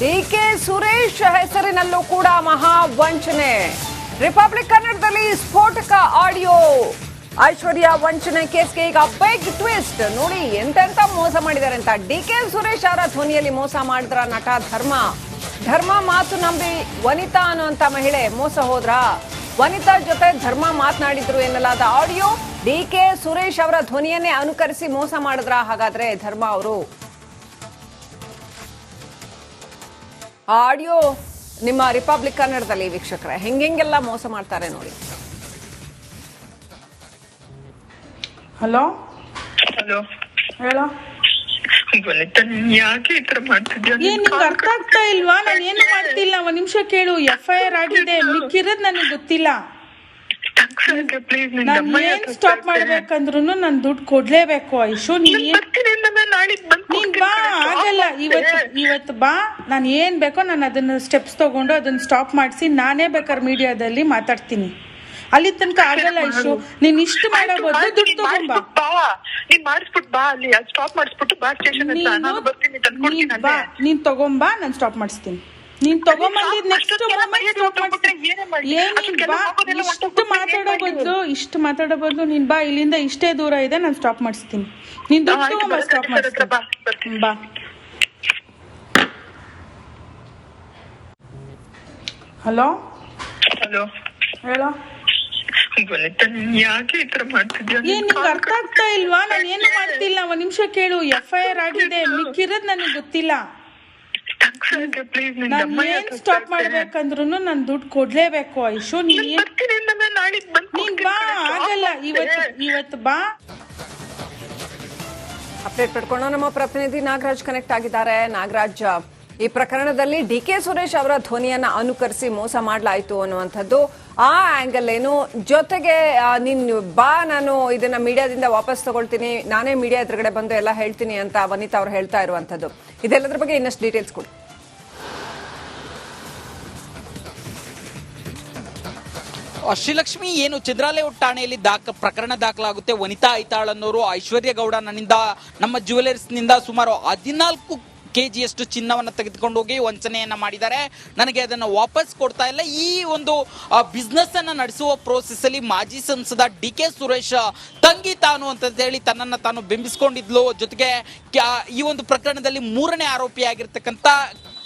DK Suresh ಹೆಸರಿನಲ್ಲೂ ಕೂಡ ಮಹಾ ವಂಚನೆ. ರಿಪಬ್ಲಿಕ್ ಕನ್ನಡದಲ್ಲಿ ಸ್ಫೋಟಕ ಆಡಿಯೋ. ಐಶ್ವರ್ಯ ವಂಚನೆ ಕೇಸ್ಗೆ ಈಗ ಬಿಗ್ ಟ್ವಿಸ್ಟ್. ನೋಡಿ ಎಂತೆಂತ ಮೋಸ ಮಾಡಿದ್ದಾರೆ ಅಂತ. ಡಿಕೆ ಸುರೇಶ್ ಅವರ ಧ್ವನಿಯಲ್ಲಿ ಮೋಸ ಮಾಡಿದ್ರ ನಟ ಧರ್ಮ ಮಾತು ನಂಬಿ ವನಿತಾ ಅನ್ನುವಂತ ಮಹಿಳೆ ಮೋಸ ಹೋದ್ರ. ವನಿತಾ ಜೊತೆ ಧರ್ಮ ಮಾತನಾಡಿದ್ರು ಎನ್ನಲಾದ ಆಡಿಯೋ ಡಿಕೆ ಸುರೇಶ್ ಅವರ ಧ್ವನಿಯನ್ನೇ ಅನುಕರಿಸಿ ಮೋಸ ಮಾಡಿದ್ರ. ಹಾಗಾದ್ರೆ ಧರ್ಮ ಅವರು ಆಡಿಯೋ ನಿಮ್ಮ ರಿಪಬ್ಲಿಕ್ ಕನ್ನಡದಲ್ಲಿ ವೀಕ್ಷಕರೇ ಹೆಂಗೆಲ್ಲ ಮೋಸ ಮಾಡ್ತಾರೆ ನೋಡಿ. ಹಲೋ ಹಲೋ ಹೇಳೋ. ಯಾಕೆ ಈ ತರ ಮಾಡ್ತಿದ್ಯಾ? ಏನ್ ನಿಂಗೆ ಅರ್ಥ ಆಗ್ತಾ ಇಲ್ವಾ? ನಾನು ಏನು ಮಾಡ್ತಿಲ್ಲ. ಒಂದ್ ನಿಮಿಷ ಕೇಳು. FIR ಆಗಿದೆ, ಮಿಕ್ಕಿರೋದ್ ನನಗೆ ಗೊತ್ತಿಲ್ಲ. ನಾನು ಏನ್ ಸ್ಟಾಪ್ ಮಾಡ್ಬೇಕಂದ್ರು ನಾನು ದುಡ್ಡು ಕೊಡ್ಲೇಬೇಕು. ಐಶು ನೀನ್ ಬಾ, ಆಗಲ್ಲ. ಇವತ್ತು ಬಾ, ನಾನು ಏನ್ ಬೇಕೋ ನಾನು ಅದನ್ನ ಸ್ಟೆಪ್ಸ್ ತಗೊಂಡು ಅದನ್ನ ಸ್ಟಾಪ್ ಮಾಡಿಸಿ ನಾನೇ ಬೇಕಾದ್ರೆ ಮೀಡಿಯಾದಲ್ಲಿ ಮಾತಾಡ್ತೀನಿ. ಅಲ್ಲಿ ತನಕ ಆಗಲ್ಲ ಐಶು. ನೀನ್ ಇಷ್ಟು ಮಾಡೋ ಬದಲು ದುಡ್ಡು ತಗೊಂಬಾ. ನೀನ್ ತಗೊಂಬಾ, ನಾನು ಸ್ಟಾಪ್ ಮಾಡಿಸ್ತೀನಿ. ನೀನ್ ತಗೊಂಬಂದಿದ್ ನೆಕ್ಸ್ಟ್ ಸ್ಟಾಪ್ ಮಾಡಿಸ್ತೀನಿ. ಇಷ್ಟು ಮಾತಾಡೋ ಬದಲು ನೀನ್ ಬಾ. ಇಲ್ಲಿಂದ ಇಷ್ಟೇ ದೂರ ಇದೆ, ನಾನು ಸ್ಟಾಪ್ ಮಾಡಿಸ್ತೀನಿ. ನೀನ್ ದುಡ್ಡು ತಗೊಂಬಾ, ಸ್ಟಾಪ್ ಮಾಡಿಸ್ತೀನಿ. ಬಾ. ಹಲೋ ಹಲೋ ಹೇಳೋ. ಯಾಕೆ ಈ ತರ ಮಾಡ್ತಿದ್ಯಾ? ಏನ್ ನಿಂಗೆ ಅರ್ಥ ಆಗ್ತಾ ಇಲ್ವಾ? ನಾನು ಏನು ಮಾಡ್ತಿಲ್ಲ. ಒಂದ್ ನಿಮಿಷ ಕೇಳು. FIR ಆಗಿದೆ, ಮಿಕ್ಕಿರೋದ್ ನನಗೆ ಗೊತ್ತಿಲ್ಲ. ನಾನು ಏನ್ ಸ್ಟಾಪ್ ಮಾಡ್ಬೇಕಂದ್ರು ನಾನು ದುಡ್ಡು ಕೊಡ್ಲೇಬೇಕು. ಐಶು ನೀನ್ ಬಾ, ಆಗಲ್ಲ. ಇವತ್ತು ಬಾ. ಅಪ್ಡೇಟ್ ಪಡ್ಕೊಂಡು ನಮ್ಮ ಪ್ರತಿನಿಧಿ ನಾಗರಾಜ್ ಕನೆಕ್ಟ್ ಆಗಿದ್ದಾರೆ. ನಾಗರಾಜ್, ಈ ಪ್ರಕರಣದಲ್ಲಿ ಡಿಕೆ ಸುರೇಶ್ ಅವರ ಧ್ವನಿಯನ್ನ ಅನುಕರಿಸಿ ಮೋಸ ಮಾಡಲಾಯಿತು ಅನ್ನುವಂಥದ್ದು ಆ ಆಂಗಲ್ ಏನು? ಜೊತೆಗೆ ನೀನ್ ಬಾ, ನಾನು ಇದನ್ನ ಮೀಡಿಯಾದಿಂದ ವಾಪಸ್ ತಗೊಳ್ತೀನಿ, ನಾನೇ ಮೀಡಿಯಾ ಎದುರುಗಡೆ ಬಂದು ಎಲ್ಲ ಹೇಳ್ತೀನಿ ಅಂತ ವನಿತಾ ಅವ್ರು ಹೇಳ್ತಾ ಇರುವಂತದ್ದು. ಇದೆಲ್ಲದ್ರ ಬಗ್ಗೆ ಇನ್ನಷ್ಟು ಡೀಟೇಲ್ಸ್ ಕೊಡಿ. ಶ್ರೀಲಕ್ಷ್ಮಿ, ಏನು ಚಂದ್ರಾಲೇಔಟ್ ಠಾಣೆಯಲ್ಲಿ ಪ್ರಕರಣ ದಾಖಲಾಗುತ್ತೆ. ವನಿತಾ ಐತಾಳ್ ಅನ್ನೋರು ಐಶ್ವರ್ಯ ಗೌಡ ನನ್ನಿಂದ ನಮ್ಮ ಜ್ಯುವೆಲರ್ಸ್ ನಿಂದ ಸುಮಾರು 14 kg ಚಿನ್ನವನ್ನು ತೆಗೆದುಕೊಂಡು ಹೋಗಿ ವಂಚನೆಯನ್ನ ಮಾಡಿದ್ದಾರೆ, ನನಗೆ ಅದನ್ನು ವಾಪಸ್ ಕೊಡ್ತಾ ಇಲ್ಲ. ಈ ಒಂದು ಬಿಸ್ನೆಸ್ ಅನ್ನ ನಡೆಸುವ ಪ್ರೋಸೆಸ್ ಅಲ್ಲಿ ಮಾಜಿ ಸಂಸದ ಡಿಕೆ ಸುರೇಶ್ ತಂಗಿ ತಾನು ಅಂತ ಹೇಳಿ ತನ್ನನ್ನು ತಾನು ಬಿಂಬಿಸಿಕೊಂಡಿದ್ಲು. ಜೊತೆಗೆ ಈ ಒಂದು ಪ್ರಕರಣದಲ್ಲಿ 3ನೇ ಆರೋಪಿಯಾಗಿರ್ತಕ್ಕಂಥ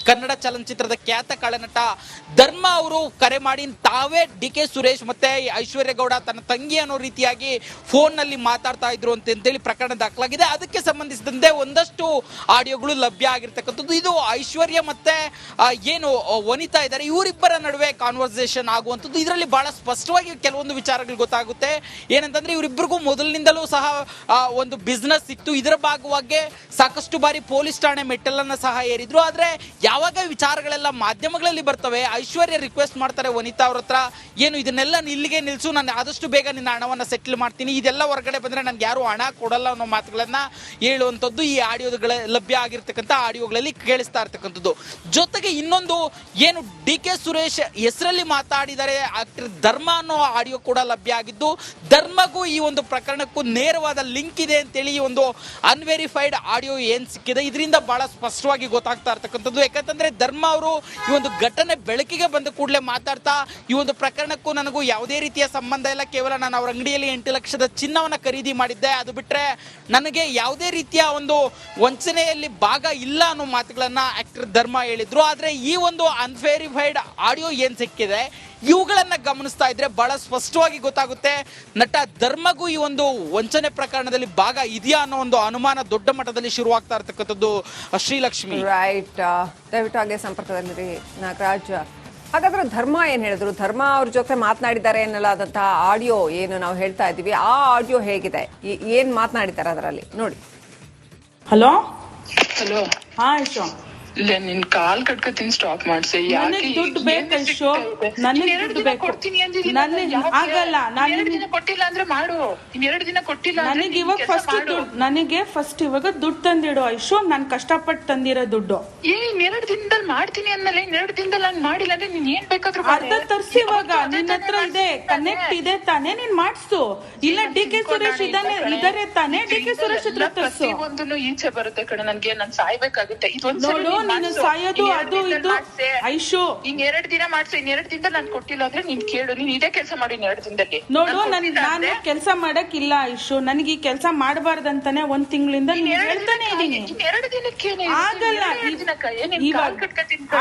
ಕನ್ನಡ ಚಲನಚಿತ್ರದ ಖ್ಯಾತ ಕಳನಟ ಧರ್ಮ ಅವರು ಕರೆ ಮಾಡಿ ತಾವೇ ಡಿಕೆ ಸುರೇಶ್ ಮತ್ತೆ ಐಶ್ವರ್ಯ ಗೌಡ ತನ್ನ ತಂಗಿ ಅನ್ನೋ ರೀತಿಯಾಗಿ ಫೋನ್ ನಲ್ಲಿ ಮಾತಾಡ್ತಾ ಇದ್ರು ಅಂತೇಳಿ ಪ್ರಕರಣ ದಾಖಲಾಗಿದೆ. ಅದಕ್ಕೆ ಸಂಬಂಧಿಸಿದಂತೆ ಒಂದಷ್ಟು ಆಡಿಯೋಗಳು ಲಭ್ಯ ಆಗಿರ್ತಕ್ಕಂಥದ್ದು. ಇದು ಐಶ್ವರ್ಯ ಮತ್ತೆ ಏನು ವನಿತಾ ಇದ್ದಾರೆ, ಇವರಿಬ್ಬರ ನಡುವೆ ಕಾನ್ವರ್ಸೇಷನ್ ಆಗುವಂಥದ್ದು. ಇದರಲ್ಲಿ ಬಹಳ ಸ್ಪಷ್ಟವಾಗಿ ಕೆಲವೊಂದು ವಿಚಾರಗಳು ಗೊತ್ತಾಗುತ್ತೆ. ಏನಂತಂದ್ರೆ ಇವರಿಬ್ಬರಿಗೂ ಮೊದಲಿನಿಂದಲೂ ಸಹ ಒಂದು ಬಿಸ್ನೆಸ್ ಇತ್ತು. ಇದರ ಭಾಗವಾಗಿ ಸಾಕಷ್ಟು ಬಾರಿ ಪೊಲೀಸ್ ಠಾಣೆ ಮೆಟ್ಟಲನ್ನ ಸಹ ಏರಿದ್ರು. ಆದ್ರೆ ಯಾವಾಗ ವಿಚಾರಗಳೆಲ್ಲ ಮಾಧ್ಯಮಗಳಲ್ಲಿ ಬರ್ತವೆ, ಐಶ್ವರ್ಯ ರಿಕ್ವೆಸ್ಟ್ ಮಾಡ್ತಾರೆ ವನಿತಾ ಅವ್ರ ಹತ್ರ, ಏನು ಇದನ್ನೆಲ್ಲ ಇಲ್ಲಿಗೆ ನಿಲ್ಸು, ನಾನು ಆದಷ್ಟು ಬೇಗ ನಿನ್ನ ಹಣವನ್ನ ಸೆಟ್ಲ್ ಮಾಡ್ತೀನಿ, ಇದೆಲ್ಲ ಹೊರಗಡೆ ಬಂದ್ರೆ ನನ್ಗೆ ಯಾರು ಹಣ ಕೊಡಲ್ಲ ಅನ್ನೋ ಮಾತುಗಳನ್ನ ಹೇಳುವಂಥದ್ದು ಈ ಆಡಿಯೋಗಳ ಲಭ್ಯ ಆಗಿರ್ತಕ್ಕಂಥ ಆಡಿಯೋಗಳಲ್ಲಿ ಕೇಳಿಸ್ತಾ ಇರ್ತಕ್ಕಂಥದ್ದು. ಜೊತೆಗೆ ಇನ್ನೊಂದು ಏನು ಡಿಕೆ ಸುರೇಶ್ ಹೆಸರಲ್ಲಿ ಮಾತಾಡಿದರೆ ಆಕ್ಟರ್ ಧರ್ಮ ಅನ್ನೋ ಆಡಿಯೋ ಕೂಡ ಲಭ್ಯ ಆಗಿದ್ದು, ಧರ್ಮಗೂ ಈ ಒಂದು ಪ್ರಕರಣಕ್ಕೂ ನೇರವಾದ ಲಿಂಕ್ ಇದೆ ಅಂತೇಳಿ ಈ ಒಂದು ಅನ್ವೆರಿಫೈಡ್ ಆಡಿಯೋ ಏನ್ ಸಿಕ್ಕಿದೆ ಇದರಿಂದ ಬಹಳ ಸ್ಪಷ್ಟವಾಗಿ ಗೊತ್ತಾಗ್ತಾ ಇರ್ತಕ್ಕಂಥದ್ದು. ಯಾಕಂತಂದ್ರೆ ಧರ್ಮ ಅವರು ಈ ಒಂದು ಘಟನೆ ಬೆಳಕಿಗೆ ಬಂದ ಕೂಡಲೇ ಮಾತಾಡ್ತಾ, ಈ ಒಂದು ಪ್ರಕರಣಕ್ಕೂ ನನಗೂ ಯಾವುದೇ ರೀತಿಯ ಸಂಬಂಧ ಇಲ್ಲ, ಕೇವಲ ನಾನು ಅವ್ರ ಅಂಗಡಿಯಲ್ಲಿ 8 ಲಕ್ಷದ ಚಿನ್ನವನ್ನ ಖರೀದಿ ಮಾಡಿದ್ದೆ, ಅದು ಬಿಟ್ರೆ ನನಗೆ ಯಾವುದೇ ರೀತಿಯ ಒಂದು ವಂಚನೆಯಲ್ಲಿ ಭಾಗ ಇಲ್ಲ ಅನ್ನೋ ಮಾತುಗಳನ್ನ ಆಕ್ಟರ್ ಧರ್ಮ ಹೇಳಿದ್ರು. ಆದ್ರೆ ಈ ಒಂದು ಅನ್ವೆರಿಫೈಡ್ ಆಡಿಯೋ ಏನ್ ಸಿಕ್ಕಿದೆ ಇವುಗಳನ್ನ ಗಮನಿಸ್ತಾ ಇದ್ರೆ ಬಹಳ ಸ್ಪಷ್ಟವಾಗಿ ಗೊತ್ತಾಗುತ್ತೆ ನಟ ಧರ್ಮಗೂ ಈ ಒಂದು ವಂಚನೆ ಪ್ರಕರಣದಲ್ಲಿ ಭಾಗ ಇದೆಯಾ ಅನ್ನೋ ಒಂದು ಅನುಮಾನ ದೊಡ್ಡ ಮಟ್ಟದಲ್ಲಿ ಶುರುವಾಗ್ತಾ ಇರ್ತಕ್ಕಂಥದ್ದು. ಶ್ರೀಲಕ್ಷ್ಮಿ, ರೈಟ್, ದಯವಿಟ್ಟು ಹಾಗೆ ಸಂಪರ್ಕದಲ್ಲಿರಿ ನಾಗರಾಜ್. ಹಾಗಾದ್ರೆ ಧರ್ಮ ಏನ್ ಹೇಳಿದ್ರು? ಧರ್ಮ ಅವ್ರ ಜೊತೆ ಮಾತನಾಡಿದ್ದಾರೆ ಎನ್ನಲಾದಂತಹ ಆಡಿಯೋ ಏನು ನಾವು ಹೇಳ್ತಾ ಇದ್ದೀವಿ, ಆ ಆಡಿಯೋ ಹೇಗಿದೆ, ಏನ್ ಮಾತನಾಡಿದ್ದಾರೆ ಅದರಲ್ಲಿ ನೋಡಿ. Hello hello. ಹಾ ಐಶು, ಇಲ್ಲ ನಿನ್ ಕಾಲ್ ಕಟ್ಕೊತೀನಿ, ಸ್ಟಾಪ್ ಮಾಡ್ಸಿ. ನನಗೆ ದುಡ್ಡು ಬೇಕು ಐಶು, ನನಗೆ ದುಡ್ಡು ಬೇಕು. ಆಗಲ್ಲ, ನಾನು 2 ದಿನ ಕೊಟ್ಟಿಲ್ಲ ಅಂದ್ರೆ ಮಾಡು. 2 ದಿನ ಕೊಟ್ಟಿಲ್ಲ ನನಗೆ ಇವಾಗ ಫಸ್ಟ್ ಇವಾಗ ದುಡ್ಡು ತಂದಿಡು ಐಶು. ನಾನು ಕಷ್ಟಪಟ್ಟು ತಂದಿರೋ ದುಡ್ಡು. 2 ದಿನದಲ್ಲಿ ಮಾಡ್ತೀನಿ ಅಂದ್ಮೇಲೆ 2 ದಿನದಲ್ಲಿ ನಾನು ಮಾಡಿಲ್ಲ ಅಂದ್ರೆ ನೀನ್ ಏನ್ ಬೇಕಾದ್ರೂ ಅರ್ಧ ತರ್ಸಿ. ಇವಾಗ ನಿನ್ನ ಹತ್ರ ಇದೆ, ಕನೆಕ್ಟ್ ಇದೆ ತಾನೇ, ನೀನ್ ಮಾಡ್ಸು. ಇಲ್ಲ ಡಿಕೆ ಸುರೇಶ್ ಇದಾರೆ ತಾನೇ, ಡಿಕೆ ಸುರೇಶ್ ಹತ್ರ ತರ್ಸು. ಒಂದನ್ನು ಈಚೆ ಬರುತ್ತೆ ಕಡೆ. ನನ್ಗೆ ನಾನ್ ಸಾಯ್ಬೇಕಾಗುತ್ತೆ. ಇದೊಂದು ನೋಡು, ನೀನು ಸಾಯೋದು ಅದು ಇದು ಐಶು ಇನ್ 2 ದಿನ ಮಾಡ್ಸು. ಇನ್ 2 ದಿನದಲ್ಲಿ ನಾನು ಕೊಟ್ಟಿಲ್ಲ ಅಂದ್ರೆ ನೀನ್ ಕೇಳು. ನೀನ್ ಇದೇ ಕೆಲಸ ಮಾಡಿ ಇನ್ 2 ದಿನದಲ್ಲಿ. ನೋಡು ನಾನು ಕೆಲಸ ಮಾಡಕ್ಕಿಲ್ಲ ಐಶು. ನನಗೆ ಈ ಕೆಲಸ ಮಾಡಬಾರ್ದಂತಾನೆ 1 ತಿಂಗಳಿಂದ ಹೇಳ್ತಾನೆ ಇದೀನಿ. 2 ದಿನಕ್ಕೆ ಆಗಲ್ಲ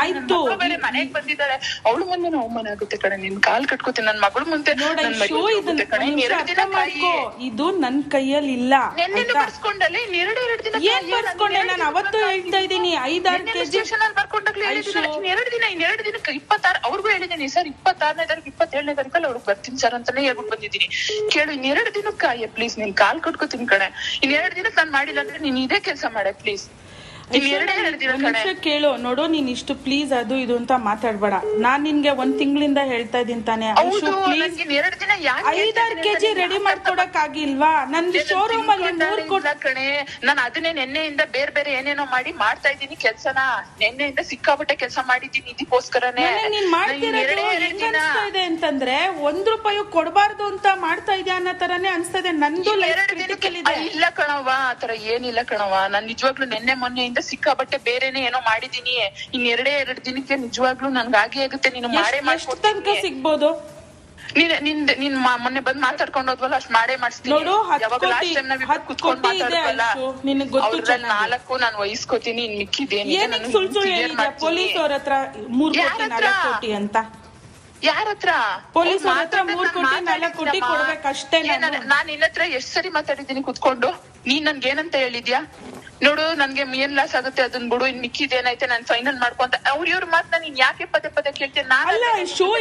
ಆಯ್ತು. ಮನೆಗ್ ಬಂದಿದ್ದಾಳೆ, ಅವಳು ಮುಂದೆ ಅವಮಾನ ಆಗುತ್ತೆ ಕಣೆ. ನಿನ್ ಕಾಲ್ ಕಟ್ಕೋತೀನಿ, ನನ್ ಮಗಳು ಮುಂದೆ. ನೋಡ ಐಶು, ಇದು ನನ್ ಕೈಯಲ್ಲಿ ಇಲ್ಲ. ಬರ್ಸ್ಕೊಂಡಲ್ಲಿ ಏನ್ ಬರ್ಸ್ಕೊಂಡೆ? ನಾನು ಅವತ್ತು ಹೇಳ್ತಾ ಇದ್ದೀನಿ 5-6 ಕೆಜಿ ಬರ್ಕೊಂಡಾಗ್ಲೇ 2 ದಿನ. ಇನ್ 2 ದಿನಕ್ಕೆ 26 ಅವ್ರಿಗೂ ಹೇಳಿದ್ದೀನಿ ಸರ್. 26ನೇ ತಾರೀಕು 27ನೇ ತಾರೀಕಲ್ಲಿ ಅವ್ರಿಗೆ ಬರ್ತೀನಿ ಸರ್ ಅಂತಾನೆ ಹೇಳ್ಬಿಟ್ಟು ಬಂದಿದ್ದೀನಿ. ಕೇಳು, ಇನ್ 2 ದಿನಕ್ಕೆ ಪ್ಲೀಸ್ ನಿನ್ ಕಾಲ್ ಕಟ್ಕೋತೀನಿ ಕಣೆ. ಇನ್ 2 ದಿನಕ್ಕೆ ನಾನ್ ಮಾಡಿಲ್ಲ ಅಂದ್ರೆ ನೀನ್ ಇದೇ ಕೆಲಸ ಮಾಡ ಪ್ಲೀಸ್. ಕೇಳು, ನೋಡು, ನೀನ್ ಇಷ್ಟು ಪ್ಲೀಸ್ ಅದು ಇದು ಅಂತ ಮಾತಾಡ್ಬೇಡ. ನಾನ್ ನಿನ್ಗೆ 1 ತಿಂಗಳಿಂದ ಹೇಳ್ತಾ ಇದೀನಿ ತಾನೆ. 5-6 ಕೆಜಿ ರೆಡಿ ಮಾಡ್ಕೊಡಕ್ ಆಗಿಲ್ವಾ? ನಂದು ಶೋರೂಮ್ ಅಲ್ಲಿ 3 ಕಣೆ. ನಾನು ಅದನ್ನೇ ನೆನ್ನೆಯಿಂದ ಬೇರೆ ಬೇರೆ ಏನೇನೋ ಮಾಡಿ ಮಾಡ್ತಾ ಇದ್ದೀನಿ ಕೆಲ್ಸನ. ನೆನ್ನೆಯಿಂದ ಸಿಕ್ಕಾಪಟ್ಟೆ ಕೆಲಸ ಮಾಡಿದ್ದೀನಿ ಇದಕ್ಕೋಸ್ಕರನೇ. ನೀನ್ ಮಾಡ್ತಿರೋದು ಇದೆ ಅಂತಂದ್ರೆ 1 ರೂಪಾಯಿ ಕೊಡಬಾರ್ದು ಅಂತ ಮಾಡ್ತಾ ಇದೆಯಾ ಅನ್ನೋ ತರಾನೇ ಅನ್ಸ್ತಾ ಇದೆ. ನಂದು ಇಲ್ಲ ಕಣವ, ಆತರ ಏನಿಲ್ಲ ಕಣವ. ನಾನ್ ನಿಜವಾಗ್ಲೂ ನೆನ್ನೆ ಮೊನ್ನೆ ಸಿಕ್ಕಾಬಟ್ಟೆ ಬೇರೆನೆ ಏನೋ ಮಾಡಿದೀನಿ. ಇನ್ 2 ದಿನಕ್ಕೆ ನಿಜವಾಗ್ಲೂ ನನ್ಗೆ ಆಗೇ ಆಗುತ್ತೆ. ನೀನು ಮಾಡೇ ಮಾಡ್ಕೊಡ್ತೀನಿ. ಸಿಗ್ಬೋದು ನೀನ್ ಮೊನ್ನೆ ಬಂದ್ ಮಾತಾಡ್ಕೊಂಡು ಹೋದ್ವಲ್ಲ, ಅಷ್ಟ್ ಮಾಡೇ ಮಾಡಿಸ್ತೀನಿ. ನೋಡು, 4 ನಾನು ವಹಿಸ್ಕೋತೀನಿ. ಇನ್ ಮಿಕ್ಕಿದೇನು ಪೊಲೀಸ್ ಅವ್ರ ಹತ್ರ 3 ಕೋಟಿ ಅಂತ. ಯಾರತ್ರ? ಪೊಲೀಸ್ ಅವ್ರ ಹತ್ರ 3 ಕೋಟಿ 4 ಕೋಟಿ ಕೊಡ್ಬೇಕಷ್ಟೇ. ನಾನ್ ನಿನ್ನ ಹತ್ರ ಎಷ್ಟ್ ಸರಿ ಮಾತಾಡಿದ್ದೀನಿ ಕುತ್ಕೊಂಡು. ನೀನ್ ನನ್ಗೆ ಏನಂತ ಹೇಳಿದ್ಯಾ? ನೋಡು, ನನ್ಗೆ ಏನ್ ಲಾಸ್ ಆಗುತ್ತೆ ಅದನ್ ಬಿಡು, ಇನ್ ಮಿಕ್ಕಿದೇನೈತೆ ನಾನ್ ಫೈನಲ್ ಮಾಡ್ಕೊಂತ ಇವ್ರ ಮಾತನ್ನ ನೀನ್ ಯಾಕೆ ಪದೇ ಕೇಳ್ತೀನಿ?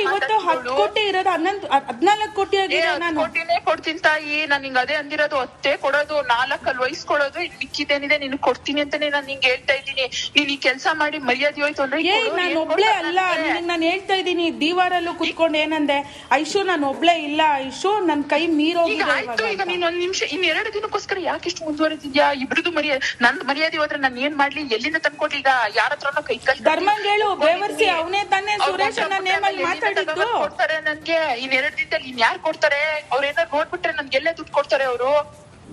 ಇವತ್ತು 10 ಕೋಟಿ ಇರೋದು 14 ಕೋಟಿ ಆಗಿದೆ. ನಾನು ಕೋಟಿನೇ ಕೊಡ್ತೀನಿ ತಾಯಿ. ನಾನ್ ನಿಂಗ್ ಅದೇ ಅಂದಿರೋದು. 10 ಕೊಡೋದು, 4 ಅಲ್ಲಿ ವಹಿಸ್ಕೊಡೋದು, ಇನ್ ಮಿಕ್ಕಿದೇನಿದೆ ನಿನ್ ಕೊಡ್ತೀನಿ ಅಂತಾನೆ ನಾನ್ ನಿಂಗೆ ಹೇಳ್ತಾ ಇದ್ದೀನಿ. ನೀನ್ ಈ ಕೆಲ್ಸ ಮಾಡಿ ಮರ್ಯಾದೆ ಹೋಯ್ತು ಅಂದ್ರೆ ನಾನು ಒಬ್ಳೆ ಅಲ್ಲ. ನಾನು ಹೇಳ್ತಾ ಇದ್ದೀನಿ, ದೀವಾರಲ್ಲೂ ಕುತ್ಕೊಂಡು ಏನಂದೆ, ಐಶು ನಾನು ಒಬ್ಳೆ ಇಲ್ಲ ಐಶು, ನನ್ ಕೈ ಮೀರೋಗಿದೆ. ಈಗ ನೀನ್ 1 ನಿಮಿಷ, ಇನ್ 2 ದಿನಕ್ಕೋಸ್ಕರ ಯಾಕೆ ಇಷ್ಟು ಮುಂದುವರೆದಿದ್ಯಾ? ಇಬ್ರದ್ದು ನಂದ್ ಮರ್ಯಾದೆ ಹೋದ್ರೆ ನಾನು ಏನ್ ಮಾಡ್ಲಿ? ಎಲ್ಲಿಂದ ತಂದ್ಕೊಡ್ಲಿ? ಈಗ ಯಾರ ಹತ್ರನೋ ಕೈ ಧರ್ಮಂಗ್ ಹೇಳು, ಬೇವರ್ಸಿ ಅವನೇ ತಾನೇ ಸುರೇಶ್ ಮಾತಾಡಿದ್ದು. ಕೊಡ್ತಾರೆ ನನ್ಗೆ ಇನ್ 2 ದಿನದಲ್ಲಿ. ಇನ್ ಯಾರು ಕೊಡ್ತಾರೆ? ಅವ್ರೇನಾರು ನೋಡ್ಬಿಟ್ರೆ ನನ್ಗೆ ಎಲ್ಲೇ ದುಡ್ಡು ಕೊಡ್ತಾರೆ ಅವರು?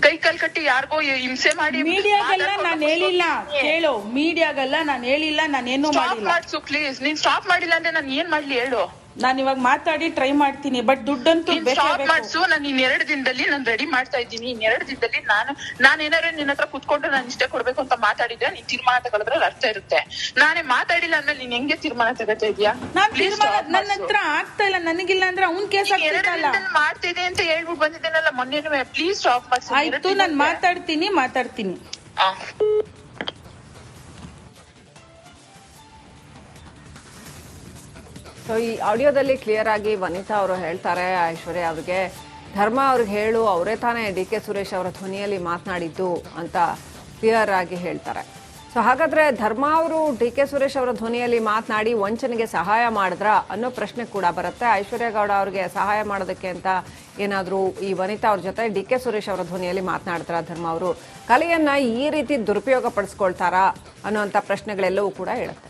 ಕೈ ಕಾಲ್ ಕಟ್ಟಿ ಯಾರಿಗೋ ಹಿಂಸೆ ಮಾಡಿ. ಮೀಡಿಯಾಗೆಲ್ಲ ನಾನ್ ಹೇಳಿಲ್ಲ ಕೇಳು, ಮೀಡಿಯಾಗೆಲ್ಲ ನಾನ್ ಹೇಳಿಲ್ಲ, ನಾನೇನು ಮಾಡಿಲ್ಲ. ಮಾಡ್ಸು ಪ್ಲೀಸ್. ನೀನ್ ಸ್ಟಾಪ್ ಮಾಡಿಲ್ಲ ಅಂದ್ರೆ ನಾನು ಏನ್ ಮಾಡ್ಲಿ ಹೇಳು? ನಾನು ಇವಾಗ ಮಾತಾಡಿ ಟ್ರೈ ಮಾಡ್ತೀನಿ, ಬಟ್ ದುಡ್ಡಂತೂ ಸ್ಟಾಪ್ ಮಾಡ್ಸು. ನಾನು ಇನ್ 2 ದಿನದಲ್ಲಿ ನಾನು ರೆಡಿ ಮಾಡ್ತಾ ಇದ್ದೀನಿ. ಇನ್ 2 ದಿನದಲ್ಲಿ ನಾನು ಏನಾದ್ರು ನಿನ್ನ ಹತ್ರ ಕುತ್ಕೊಂಡು ನಾನು ಇಷ್ಟೇ ಕೊಡ್ಬೇಕು ಅಂತ ಮಾತಾಡಿದ್ರೆ ನೀನ್ ತೀರ್ಮಾನ ತಗೊಳ್ಳೋದ್ರಲ್ಲಿ ಅರ್ಥ ಇರುತ್ತೆ. ನಾನೇ ಮಾತಾಡಿಲ್ಲ ಅಂದ್ರೆ ನೀನ್ ಹೆಂಗೆ ತೀರ್ಮಾನ ತಗೋತಾ ಇದೀಯಾ? ನನ್ನ ಹತ್ರ ಆಗ್ತಾ ಇಲ್ಲ, ನನಗಿಲ್ಲ ಅಂದ್ರೆ ಅವ್ನ್ ಕೇಸ್ ಆಗ್ತಿಲ್ಲ. ಮಾಡ್ತಿದೆ ಅಂತ ಹೇಳ್ಬಿಟ್ಟು ಬಂದಿದ್ದೇನಲ್ಲ ಮೊನ್ನೆನೂ. ಪ್ಲೀಸ್ ಸ್ಟಾಪ್ ಮಾಡ್ಸಿ. ಆಯ್ತು, ನಾನು ಮಾತಾಡ್ತೀನಿ. ಸೊ ಈ ಆಡಿಯೋದಲ್ಲಿ ಕ್ಲಿಯರ್ ಆಗಿ ವನಿತಾ ಅವರು ಹೇಳ್ತಾರೆ, ಐಶ್ವರ್ಯ ಅವ್ರಿಗೆ ಧರ್ಮ ಅವ್ರಿಗೆ ಹೇಳು, ಅವರೇ ತಾನೇ ಡಿ.ಕೆ. ಸುರೇಶ್ ಅವರ ಧ್ವನಿಯಲ್ಲಿ ಮಾತನಾಡಿದ್ದು ಅಂತ ಕ್ಲಿಯರ್ ಆಗಿ ಹೇಳ್ತಾರೆ. ಸೊ ಹಾಗಾದ್ರೆ ಧರ್ಮ ಅವರು ಡಿ.ಕೆ. ಸುರೇಶ್ ಅವರ ಧ್ವನಿಯಲ್ಲಿ ಮಾತನಾಡಿ ವಂಚನೆಗೆ ಸಹಾಯ ಮಾಡಿದ್ರ ಅನ್ನೋ ಪ್ರಶ್ನೆ ಕೂಡ ಬರುತ್ತೆ. ಐಶ್ವರ್ಯ ಗೌಡ ಅವ್ರಿಗೆ ಸಹಾಯ ಮಾಡೋದಕ್ಕೆ ಅಂತ ಏನಾದರೂ ಈ ವನಿತಾ ಅವ್ರ ಜೊತೆ ಡಿ.ಕೆ. ಸುರೇಶ್ ಅವರ ಧ್ವನಿಯಲ್ಲಿ ಮಾತನಾಡ್ತಾರ ಧರ್ಮ ಅವರು? ಕಲೆಯನ್ನ ಈ ರೀತಿ ದುರುಪಯೋಗ ಪಡಿಸ್ಕೊಳ್ತಾರಾ ಅನ್ನೋಂಥ ಪ್ರಶ್ನೆಗಳೆಲ್ಲವೂ ಕೂಡ ಹೇಳುತ್ತೆ.